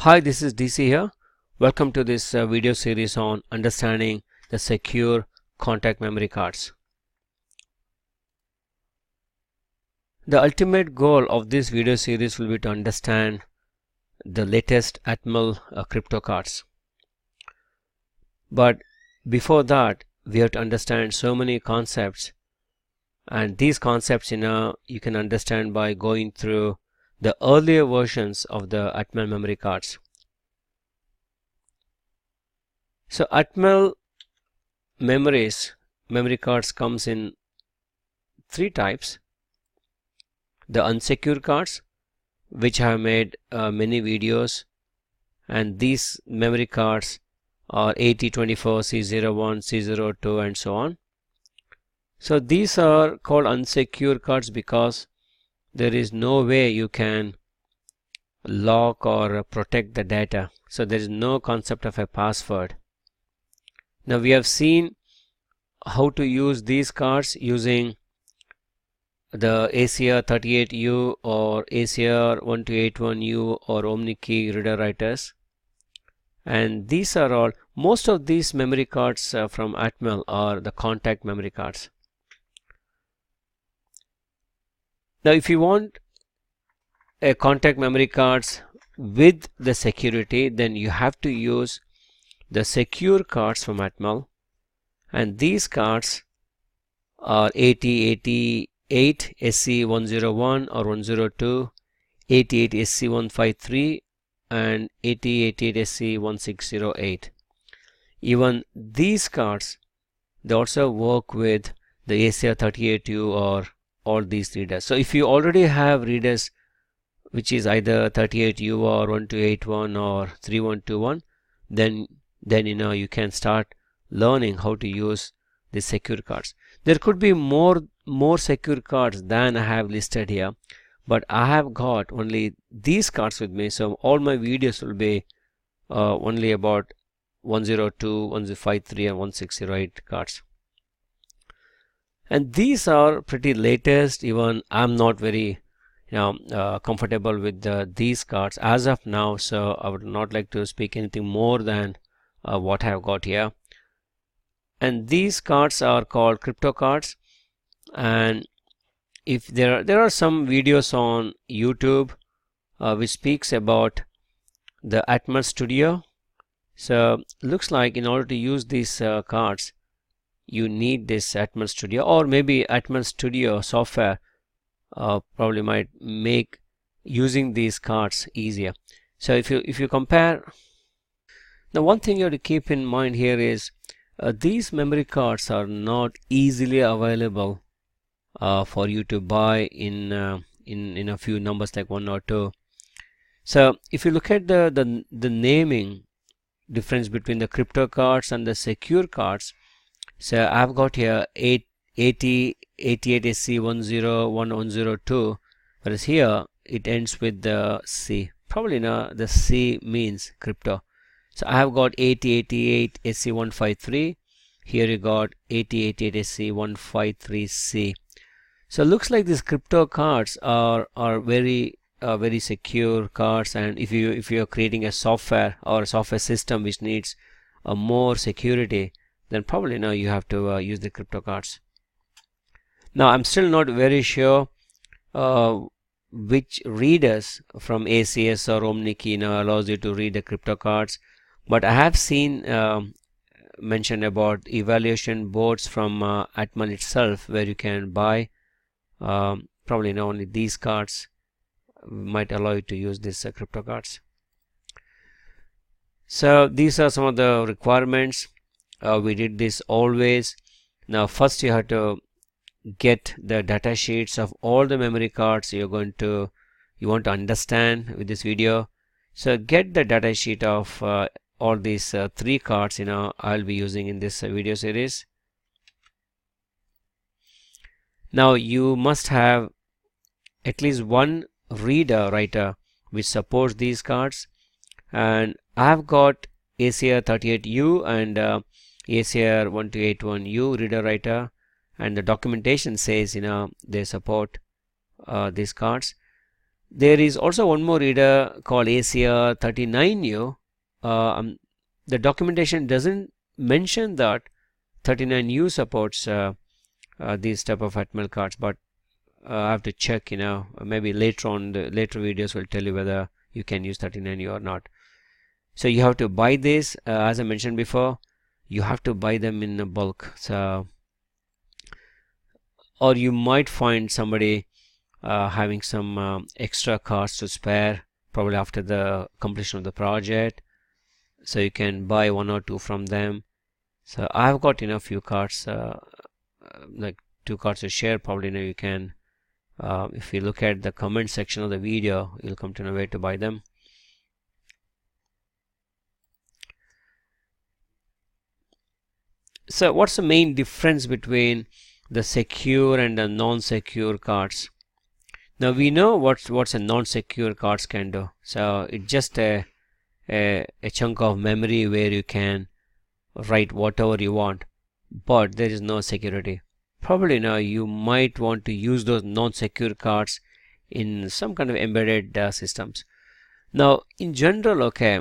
Hi, this is DC here. Welcome to this video series on understanding the secure contact memory cards. The ultimate goal of this video series will be to understand the latest Atmel crypto cards. But before that, we have to understand so many concepts, and these concepts you can understand by going through the earlier versions of the Atmel memory cards. So Atmel memory cards comes in three types. The unsecure cards, which I have made many videos, and these memory cards are AT88SC101, C02 and so on. So these are called unsecure cards because there is no way you can lock or protect the data. So there is no concept of a password. Now we have seen how to use these cards using the ACR38U or ACR1281U or OmniKey reader writers, and these are all, most of these memory cards from Atmel are the contact memory cards. Now if you want a contact memory cards with the security, then you have to use the secure cards from Atmel, and these cards are AT88SC101 or 102, AT88SC153 and AT88SC1608. Even these cards, they also work with the ACR38U or all these readers. So if you already have readers which is either 38U or 1281 or 3121, then you can start learning how to use the secure cards. There could be more secure cards than I have listed here, but I have got only these cards with me, so all my videos will be only about 102, 153 and 1608 cards. And these are pretty latest. Even I'm not very comfortable with these cards as of now, so I would not like to speak anything more than what I have got here. And these cards are called crypto cards, and if there are some videos on YouTube which speaks about the Atmel Studio. So looks like in order to use these cards you need this Atmel Studio, or maybe Atmel Studio software probably might make using these cards easier. So if you compare, now one thing you have to keep in mind here is these memory cards are not easily available for you to buy in a few numbers like 1 or 2. So if you look at the naming difference between the crypto cards and the secure cards, so I've got here AT88SC101 102, whereas here it ends with the C. Probably the C means crypto. So I have got AT88SC153. Here you got AT88SC153C. So looks like these crypto cards are very secure cards, and if you are creating a software or a software system which needs more security, then probably now you have to use the crypto cards. Now I'm still not very sure which readers from ACS or OmniKey allows you to read the crypto cards, but I have seen mentioned about evaluation boards from Atmel itself, where you can buy probably only these cards might allow you to use these crypto cards. So these are some of the requirements. We did this always. Now first you have to get the data sheets of all the memory cards you want to understand with this video. So get the data sheet of all these three cards I'll be using in this video series. Now you must have at least one reader writer which supports these cards, and I've got ACR38U and ACR1281U reader writer, and the documentation says they support these cards. There is also one more reader called ACR39U. The documentation doesn't mention that 39U supports these type of Atmel cards, but I have to check, maybe later on, the later videos will tell you whether you can use 39U or not. So you have to buy this, as I mentioned before, you have to buy them in bulk. So, or you might find somebody having some extra cards to spare, probably after the completion of the project. So you can buy one or two from them. So I've got a few cards, like 2 cards to share. Probably you can, if you look at the comment section of the video, you'll come to know where to buy them. So what's the main difference between the secure and the non-secure cards? Now we know what's a non-secure cards can do. So it's just a chunk of memory where you can write whatever you want, but there is no security. Probably now you might want to use those non-secure cards in some kind of embedded systems. Now in general, okay,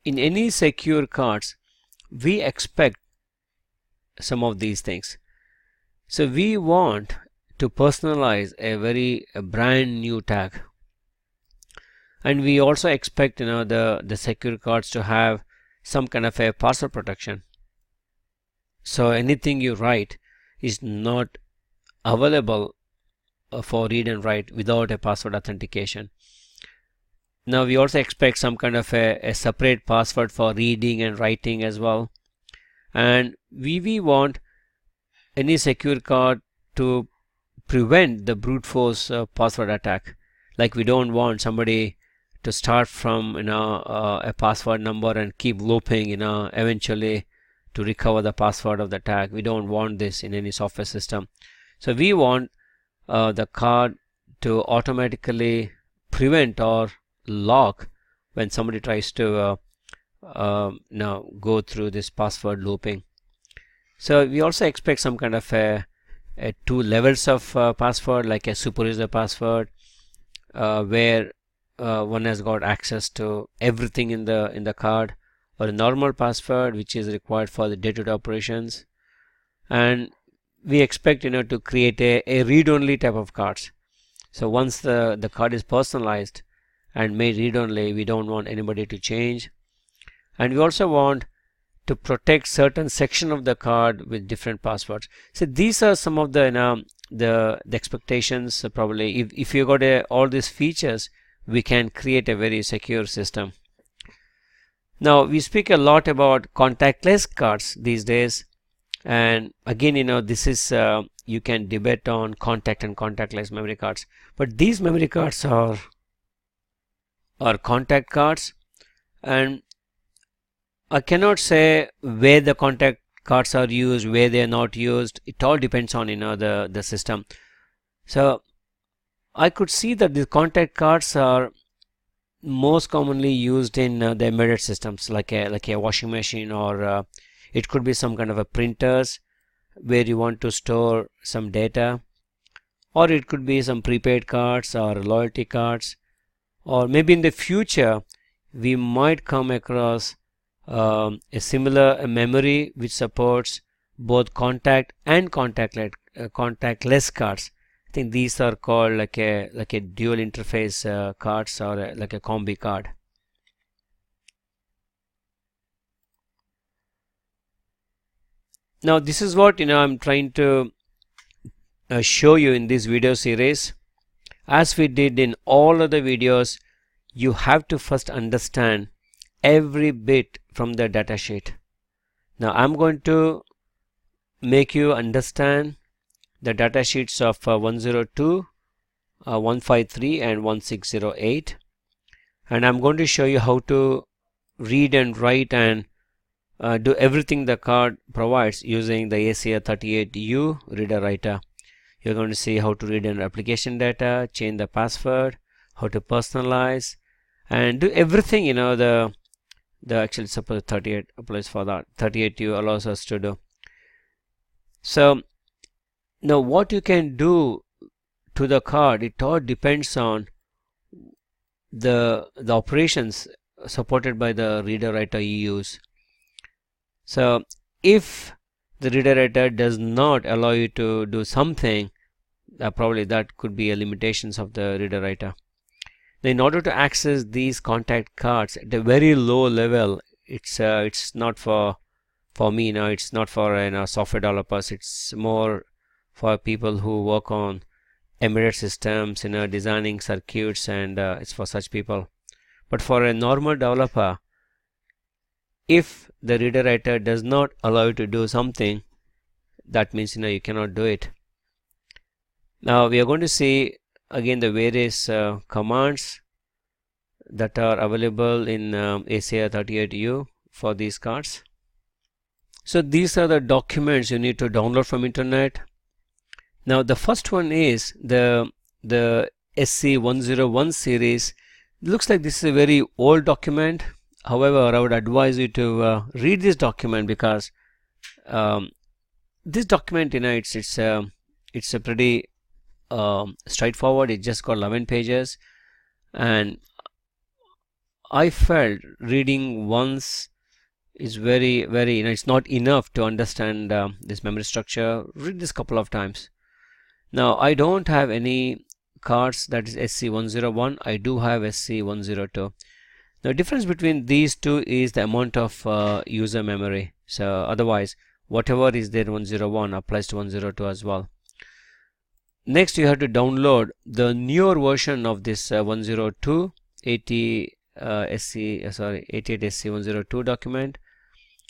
in any secure cards we expect some of these things. So we want to personalize a brand new tag, and we also expect the secure cards to have some kind of a password protection. So anything you write is not available for read and write without a password authentication. Now we also expect some kind of a separate password for reading and writing as well. And we want any secure card to prevent the brute force password attack. Like we don't want somebody to start from a password number and keep looping eventually to recover the password of the tag. We don't want this in any software system. So we want the card to automatically prevent or lock when somebody tries to now go through this password looping. So we also expect some kind of a 2 levels of password, like a super user password, where one has got access to everything in the card, or a normal password which is required for the day-to-day operations. And we expect to create a read-only type of cards. So once the card is personalized and made read-only, we don't want anybody to change. And we also want to protect certain section of the card with different passwords. So these are some of the expectations. Probably if you got all these features, we can create a very secure system. Now we speak a lot about contactless cards these days, and again this is you can debate on contact and contactless memory cards, but these memory cards are contact cards, and I cannot say where the contact cards are used, where they are not used. It all depends on the system. So I could see that the contact cards are most commonly used in the embedded systems, like a washing machine, or it could be some kind of a printers where you want to store some data, or it could be some prepaid cards or loyalty cards, or maybe in the future we might come across a similar memory which supports both contact and contactless cards. I think these are called like a dual interface cards, or like a combi card. Now this is what I'm trying to show you in this video series. As we did in all other videos, you have to first understand every bit from the datasheet. Now I'm going to make you understand the datasheets of 102, 153 and 1608, and I'm going to show you how to read and write and do everything the card provides using the ACR38U reader writer. You're going to see how to read an application data, change the password, how to personalize, and do everything the actually suppose 38 applies for that. 38U allows us to do. So now what you can do to the card, it all depends on the operations supported by the reader writer you use. So if the reader writer does not allow you to do something, probably that could be a limitations of the reader writer. Now, in order to access these contact cards at a very low level, it's not for me now. It's not for software developers. It's more for people who work on embedded systems, designing circuits, and it's for such people. But for a normal developer, if the reader writer does not allow you to do something, that means you cannot do it. Now we are going to see again the various commands that are available in AT88U for these cards. So these are the documents you need to download from internet. Now the first one is the SC101 series. It looks like this is a very old document. However, I would advise you to read this document, because this document, it's a pretty straightforward. It just got 11 pages, and I felt reading once is very it's not enough to understand this memory structure. Read this couple of times. Now I don't have any cards that is SC101. I do have SC102. The difference between these two is the amount of user memory. So otherwise, whatever is there in 101 applies to 102 as well. Next, you have to download the newer version of this 102 AT88SC102 document.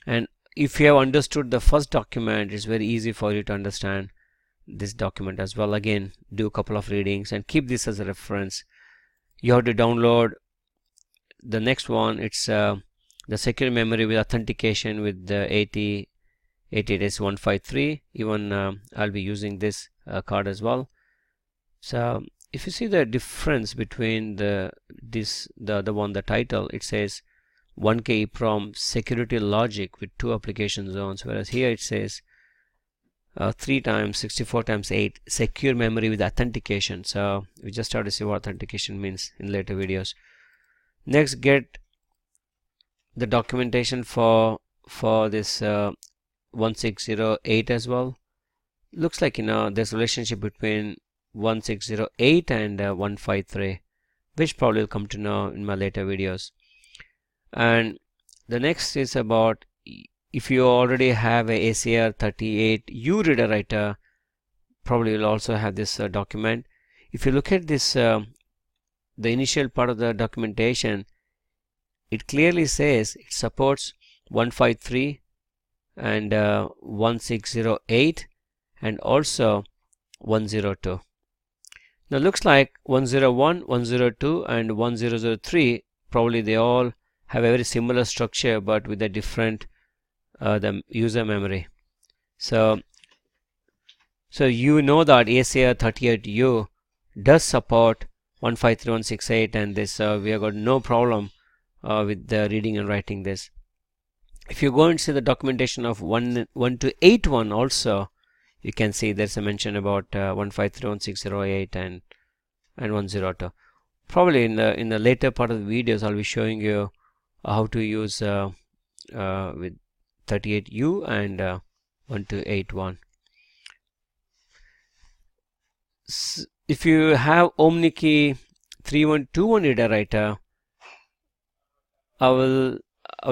And if you have understood the first document, it's very easy for you to understand this document as well. Again, do a couple of readings and keep this as a reference. You have to download the next one. It's the secure memory with authentication with the AT88SC153. Even I'll be using this card as well. So if you see the difference between the other one, the title, it says 1K EEPROM security logic with 2 application zones, whereas here it says 3 times 64 times 8 secure memory with authentication. So we just start to see what authentication means in later videos. Next, get the documentation for this 1608 as well. Looks like there's a relationship between 1608 and 153, which probably will come to know in my later videos. And the next is about, if you already have a ACR38U reader writer, probably will also have this document. If you look at this, the initial part of the documentation, it clearly says it supports 153 and 1608 and also 102. Now looks like 101, 102 and 1003, probably they all have a very similar structure but with a different the user memory. So you know that ACR38U does support 153168, and this we have got no problem with the reading and writing this. If you go and see the documentation of 1281 also, you can see there's a mention about 153168 and 102. Probably in the later part of the videos, I'll be showing you how to use with 38U and 1281. If you have OmniKey 3121 reader writer, I will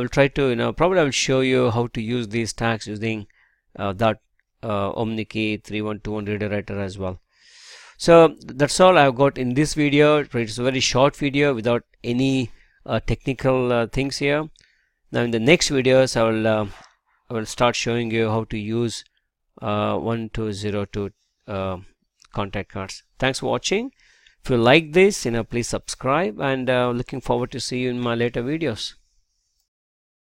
try to probably I will show you how to use these tags using that OmniKey 3121 reader writer as well. So that's all I've got in this video. It's a very short video without any technical things here. Now in the next videos I will start showing you how to use 1202 contact cards. Thanks for watching. If you like this, please subscribe, and looking forward to see you in my later videos.